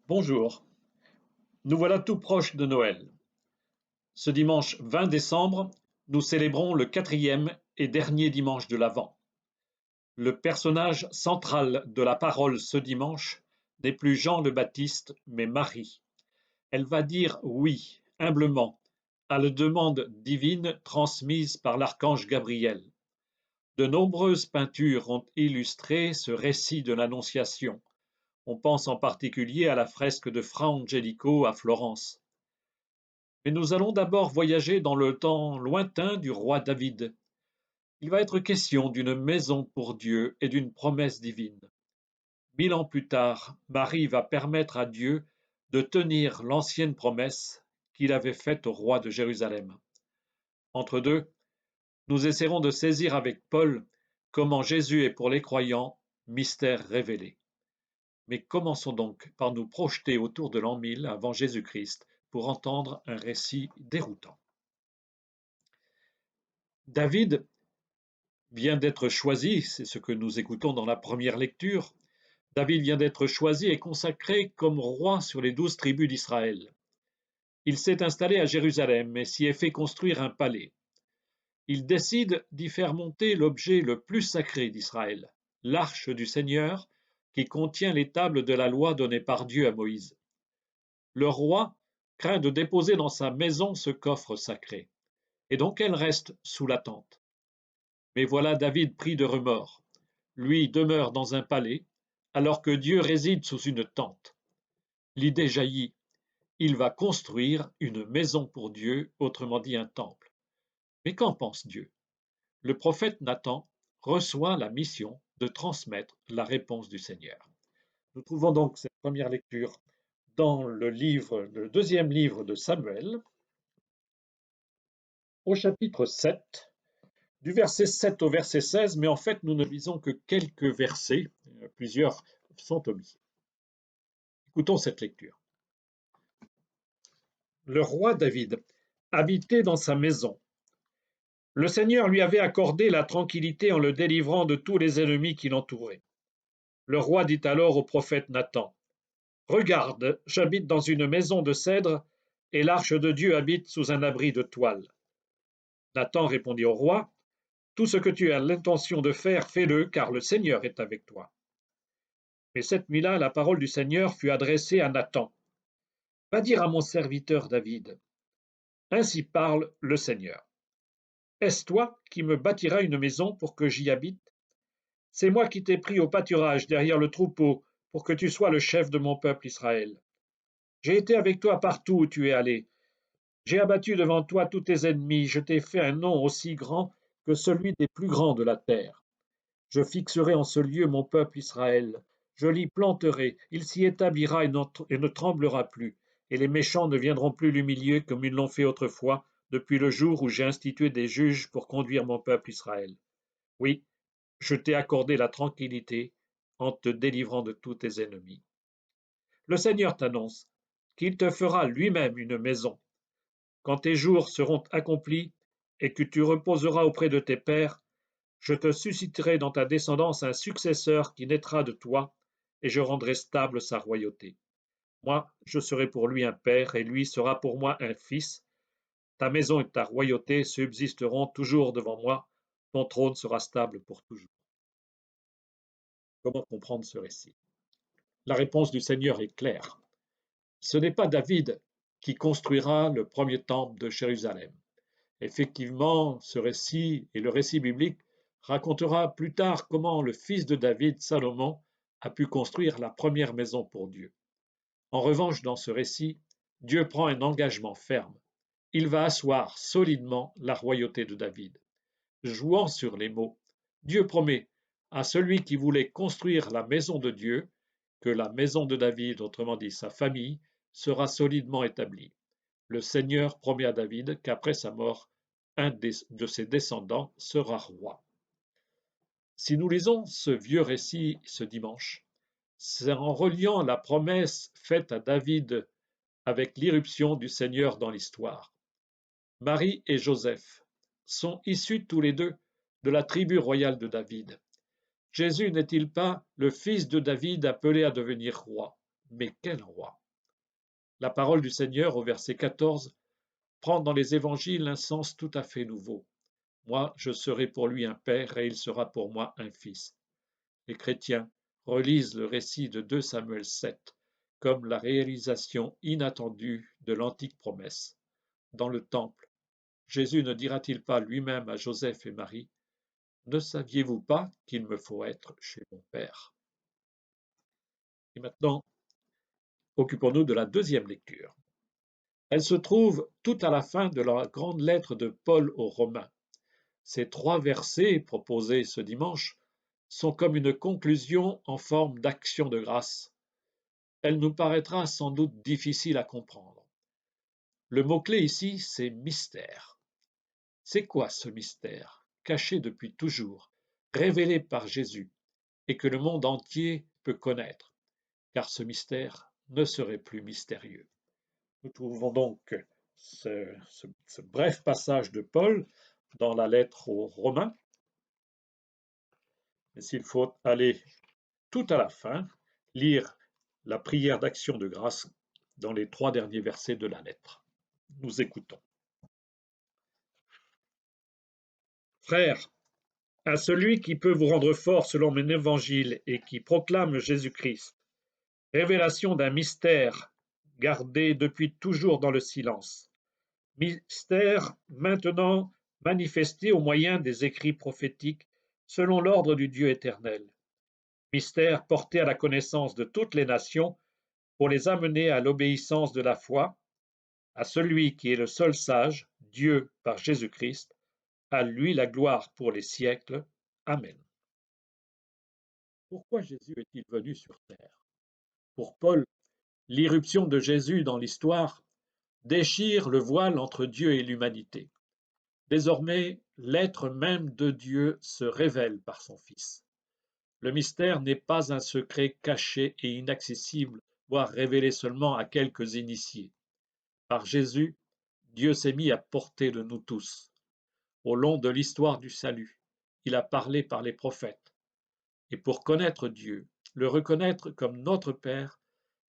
Bonjour, nous voilà tout proche de Noël. Ce dimanche 20 décembre, nous célébrons le quatrième et dernier dimanche de l'Avent. Le personnage central de la parole ce dimanche n'est plus Jean le Baptiste, mais Marie. Elle va dire oui, humblement, à la demande divine transmise par l'archange Gabriel. De nombreuses peintures ont illustré ce récit de l'Annonciation. On pense en particulier à la fresque de Fra Angelico à Florence. Mais nous allons d'abord voyager dans le temps lointain du roi David. Il va être question d'une maison pour Dieu et d'une promesse divine. 1000 ans plus tard, Marie va permettre à Dieu de tenir l'ancienne promesse qu'il avait faite au roi de Jérusalem. Entre deux, nous essaierons de saisir avec Paul comment Jésus est pour les croyants mystère révélé. Mais commençons donc par nous projeter autour de l'an 1000 avant Jésus-Christ pour entendre un récit déroutant. David vient d'être choisi, c'est ce que nous écoutons dans la première lecture. David vient d'être choisi et consacré comme roi sur les 12 tribus d'Israël. Il s'est installé à Jérusalem et s'y est fait construire un palais. Il décide d'y faire monter l'objet le plus sacré d'Israël, l'arche du Seigneur, qui contient les tables de la loi données par Dieu à Moïse. Le roi craint de déposer dans sa maison ce coffre sacré, et donc elle reste sous la tente. Mais voilà David pris de remords. Lui demeure dans un palais, alors que Dieu réside sous une tente. L'idée jaillit. Il va construire une maison pour Dieu, autrement dit un temple. Mais qu'en pense Dieu? Le prophète Nathan reçoit la mission de transmettre la réponse du Seigneur. Nous trouvons donc cette première lecture dans le deuxième livre de Samuel, au chapitre 7, du verset 7 au verset 16, mais en fait nous ne lisons que quelques versets, plusieurs sont omis. Écoutons cette lecture. Le roi David habitait dans sa maison. Le Seigneur lui avait accordé la tranquillité en le délivrant de tous les ennemis qui l'entouraient. Le roi dit alors au prophète Nathan, « Regarde, j'habite dans une maison de cèdre, et l'arche de Dieu habite sous un abri de toile. » Nathan répondit au roi, « Tout ce que tu as l'intention de faire, fais-le, car le Seigneur est avec toi. » Mais cette nuit-là, la parole du Seigneur fut adressée à Nathan. « Va dire à mon serviteur David, ainsi parle le Seigneur. Est-ce toi qui me bâtiras une maison pour que j'y habite? C'est moi qui t'ai pris au pâturage derrière le troupeau pour que tu sois le chef de mon peuple Israël. J'ai été avec toi partout où tu es allé. J'ai abattu devant toi tous tes ennemis. Je t'ai fait un nom aussi grand que celui des plus grands de la terre. Je fixerai en ce lieu mon peuple Israël. Je l'y planterai. Il s'y établira et ne tremblera plus. Et les méchants ne viendront plus l'humilier comme ils l'ont fait autrefois, depuis le jour où j'ai institué des juges pour conduire mon peuple Israël. Oui, je t'ai accordé la tranquillité en te délivrant de tous tes ennemis. Le Seigneur t'annonce qu'il te fera lui-même une maison. Quand tes jours seront accomplis et que tu reposeras auprès de tes pères, je te susciterai dans ta descendance un successeur qui naîtra de toi, et je rendrai stable sa royauté. Moi, je serai pour lui un père, et lui sera pour moi un fils. Ta maison et ta royauté subsisteront toujours devant moi, ton trône sera stable pour toujours. Comment comprendre ce récit? La réponse du Seigneur est claire. Ce n'est pas David qui construira le premier temple de Jérusalem. Effectivement, ce récit et le récit biblique racontera plus tard comment le fils de David, Salomon, a pu construire la première maison pour Dieu. En revanche, dans ce récit, Dieu prend un engagement ferme. Il va asseoir solidement la royauté de David. Jouant sur les mots, Dieu promet à celui qui voulait construire la maison de Dieu que la maison de David, autrement dit sa famille, sera solidement établie. Le Seigneur promet à David qu'après sa mort, un de ses descendants sera roi. Si nous lisons ce vieux récit ce dimanche, c'est en reliant la promesse faite à David avec l'irruption du Seigneur dans l'histoire. Marie et Joseph sont issus tous les deux de la tribu royale de David. Jésus n'est-il pas le fils de David appelé à devenir roi? Mais quel roi! La parole du Seigneur au verset 14 prend dans les évangiles un sens tout à fait nouveau. Moi, je serai pour lui un père et il sera pour moi un fils. Les chrétiens relisent le récit de 2 Samuel 7 comme la réalisation inattendue de l'antique promesse. Dans le temple, Jésus ne dira-t-il pas lui-même à Joseph et Marie, ne saviez-vous pas qu'il me faut être chez mon Père? Et maintenant, occupons-nous de la deuxième lecture. Elle se trouve tout à la fin de la grande lettre de Paul aux Romains. Ces 3 versets proposés ce dimanche sont comme une conclusion en forme d'action de grâce. Elle nous paraîtra sans doute difficile à comprendre. Le mot-clé ici, c'est mystère. C'est quoi ce mystère, caché depuis toujours, révélé par Jésus, et que le monde entier peut connaître, car ce mystère ne serait plus mystérieux. Nous trouvons donc ce bref passage de Paul dans la lettre aux Romains, mais s'il faut aller tout à la fin, lire la prière d'action de grâce dans les 3 derniers versets de la lettre. Nous écoutons. Frères, à celui qui peut vous rendre fort selon mon évangile et qui proclame Jésus-Christ, révélation d'un mystère gardé depuis toujours dans le silence, mystère maintenant manifesté au moyen des écrits prophétiques selon l'ordre du Dieu éternel, mystère porté à la connaissance de toutes les nations pour les amener à l'obéissance de la foi, à celui qui est le seul sage, Dieu par Jésus-Christ, à lui la gloire pour les siècles. Amen. Pourquoi Jésus est-il venu sur terre? Pour Paul, l'irruption de Jésus dans l'histoire déchire le voile entre Dieu et l'humanité. Désormais, l'être même de Dieu se révèle par son Fils. Le mystère n'est pas un secret caché et inaccessible, voire révélé seulement à quelques initiés. Par Jésus, Dieu s'est mis à portée de nous tous. Au long de l'histoire du salut, il a parlé par les prophètes. Et pour connaître Dieu, le reconnaître comme notre Père,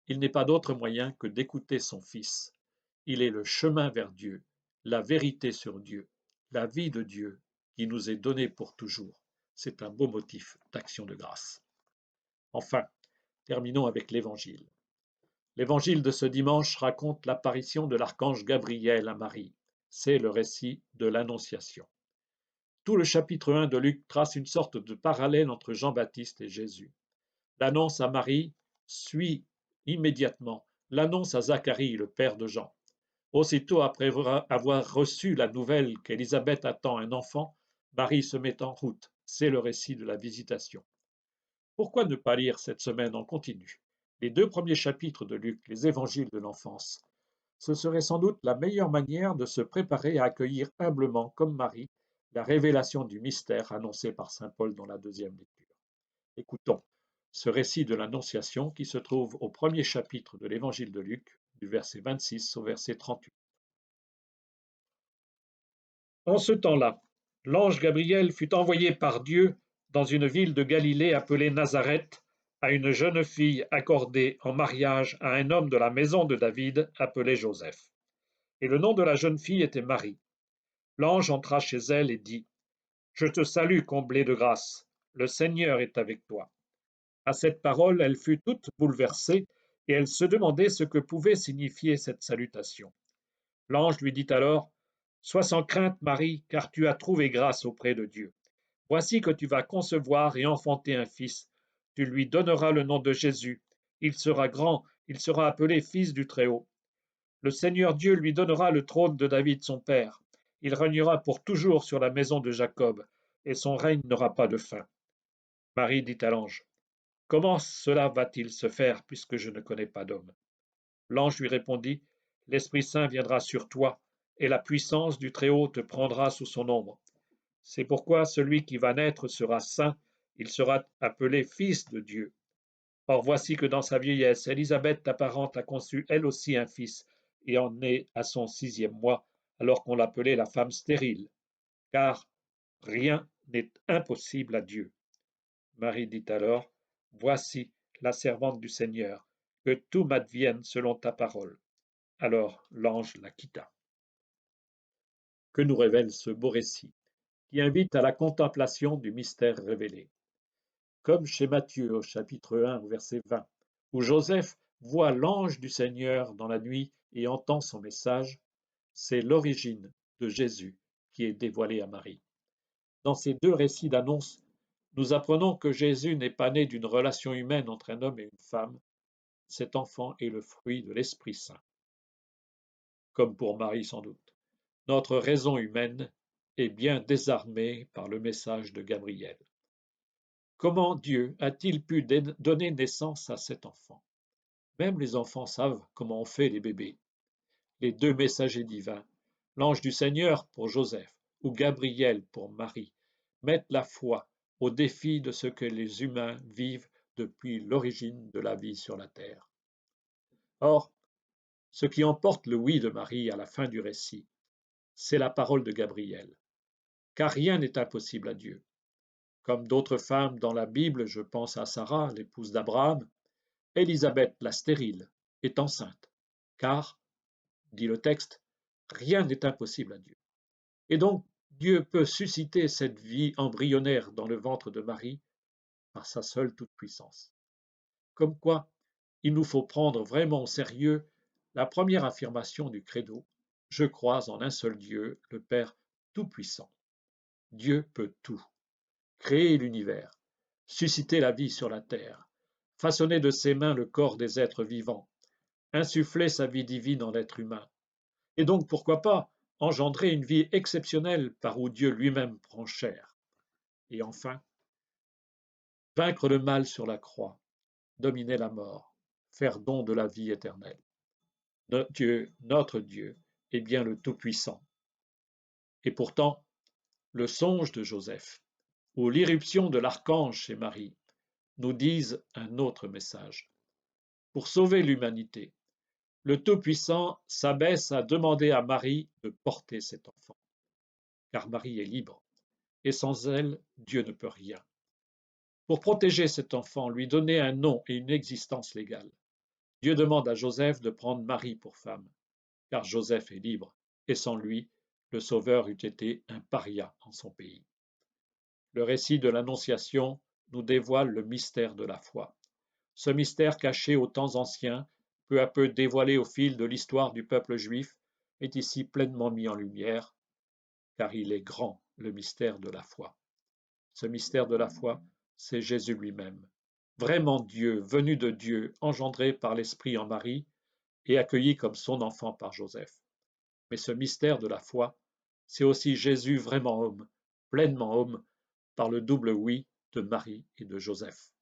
il n'est pas d'autre moyen que d'écouter son Fils. Il est le chemin vers Dieu, la vérité sur Dieu, la vie de Dieu qui nous est donnée pour toujours. C'est un beau motif d'action de grâce. Enfin, terminons avec l'Évangile. L'Évangile de ce dimanche raconte l'apparition de l'archange Gabriel à Marie. C'est le récit de l'Annonciation. Tout le chapitre 1 de Luc trace une sorte de parallèle entre Jean-Baptiste et Jésus. L'annonce à Marie suit immédiatement l'annonce à Zacharie, le père de Jean. Aussitôt après avoir reçu la nouvelle qu'Élisabeth attend un enfant, Marie se met en route. C'est le récit de la visitation. Pourquoi ne pas lire cette semaine en continu les 2 premiers chapitres de Luc, les évangiles de l'enfance? Ce serait sans doute la meilleure manière de se préparer à accueillir humblement, comme Marie, la révélation du mystère annoncé par saint Paul dans la deuxième lecture. Écoutons ce récit de l'Annonciation qui se trouve au premier chapitre de l'évangile de Luc, du verset 26 au verset 38. En ce temps-là, l'ange Gabriel fut envoyé par Dieu dans une ville de Galilée appelée Nazareth à une jeune fille accordée en mariage à un homme de la maison de David appelé Joseph. Et le nom de la jeune fille était Marie. L'ange entra chez elle et dit: Je te salue, comblée de grâce, le Seigneur est avec toi. À cette parole, elle fut toute bouleversée et elle se demandait ce que pouvait signifier cette salutation. L'ange lui dit alors: Sois sans crainte, Marie, car tu as trouvé grâce auprès de Dieu. Voici que tu vas concevoir et enfanter un fils. Tu lui donneras le nom de Jésus. Il sera grand, il sera appelé Fils du Très-Haut. Le Seigneur Dieu lui donnera le trône de David son père. Il régnera pour toujours sur la maison de Jacob, et son règne n'aura pas de fin. Marie dit à l'ange: Comment cela va-t-il se faire, puisque je ne connais pas d'homme? L'ange lui répondit: L'Esprit Saint viendra sur toi, et la puissance du Très-Haut te prendra sous son ombre. C'est pourquoi celui qui va naître sera saint, il sera appelé Fils de Dieu. Or voici que dans sa vieillesse, Élisabeth ta parente a conçu elle aussi un fils, et en est à son 6e mois, alors qu'on l'appelait la femme stérile, car rien n'est impossible à Dieu. Marie dit alors: Voici la servante du Seigneur, que tout m'advienne selon ta parole. Alors l'ange la quitta. Que nous révèle ce beau récit, qui invite à la contemplation du mystère révélé? Comme chez Matthieu au chapitre 1, verset 20, où Joseph voit l'ange du Seigneur dans la nuit et entend son message, c'est l'origine de Jésus qui est dévoilée à Marie. Dans ces deux récits d'annonce, nous apprenons que Jésus n'est pas né d'une relation humaine entre un homme et une femme. Cet enfant est le fruit de l'Esprit Saint. Comme pour Marie sans doute, notre raison humaine est bien désarmée par le message de Gabriel. Comment Dieu a-t-il pu donner naissance à cet enfant? Même les enfants savent comment on fait les bébés. Les deux messagers divins, l'ange du Seigneur pour Joseph ou Gabriel pour Marie, mettent la foi au défi de ce que les humains vivent depuis l'origine de la vie sur la terre. Or, ce qui emporte le oui de Marie à la fin du récit, c'est la parole de Gabriel. Car rien n'est impossible à Dieu. Comme d'autres femmes dans la Bible, je pense à Sarah, l'épouse d'Abraham, Élisabeth la stérile est enceinte, car, dit le texte, rien n'est impossible à Dieu. Et donc, Dieu peut susciter cette vie embryonnaire dans le ventre de Marie par sa seule toute-puissance. Comme quoi, il nous faut prendre vraiment au sérieux la première affirmation du credo. Je crois en un seul Dieu, le Père Tout-Puissant. Dieu peut tout. Créer l'univers, susciter la vie sur la terre, façonner de ses mains le corps des êtres vivants, insuffler sa vie divine en l'être humain, et donc pourquoi pas engendrer une vie exceptionnelle par où Dieu lui-même prend chair. Et enfin, vaincre le mal sur la croix, dominer la mort, faire don de la vie éternelle. Notre Dieu, est bien le Tout-Puissant. Et pourtant, le songe de Joseph ou l'irruption de l'archange chez Marie nous disent un autre message. Pour sauver l'humanité, le Tout-Puissant s'abaisse à demander à Marie de porter cet enfant, car Marie est libre, et sans elle, Dieu ne peut rien. Pour protéger cet enfant, lui donner un nom et une existence légale, Dieu demande à Joseph de prendre Marie pour femme, car Joseph est libre, et sans lui, le Sauveur eût été un paria en son pays. Le récit de l'Annonciation nous dévoile le mystère de la foi. Ce mystère caché aux temps anciens, peu à peu dévoilé au fil de l'histoire du peuple juif, est ici pleinement mis en lumière, car il est grand, le mystère de la foi. Ce mystère de la foi, c'est Jésus lui-même, vraiment Dieu, venu de Dieu, engendré par l'Esprit en Marie et accueilli comme son enfant par Joseph. Mais ce mystère de la foi, c'est aussi Jésus vraiment homme, pleinement homme, par le double oui de Marie et de Joseph.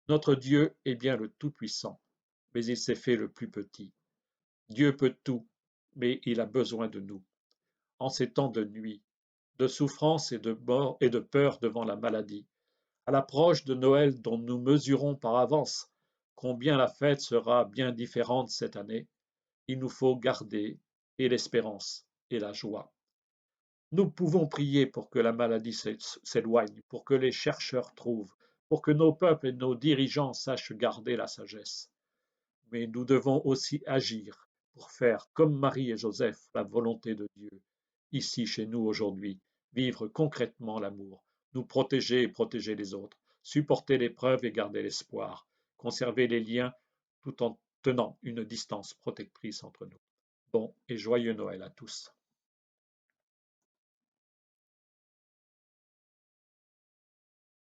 Notre Dieu est bien le Tout-Puissant, mais il s'est fait le plus petit. Dieu peut tout, mais il a besoin de nous. En ces temps de nuit, de souffrance et de mort et de peur devant la maladie, à l'approche de Noël dont nous mesurons par avance combien la fête sera bien différente cette année, il nous faut garder et l'espérance et la joie. Nous pouvons prier pour que la maladie s'éloigne, pour que les chercheurs trouvent, pour que nos peuples et nos dirigeants sachent garder la sagesse. Mais nous devons aussi agir pour faire, comme Marie et Joseph, la volonté de Dieu, ici chez nous aujourd'hui, vivre concrètement l'amour, nous protéger et protéger les autres, supporter l'épreuve et garder l'espoir, conserver les liens tout en tenant une distance protectrice entre nous. Bon et joyeux Noël à tous.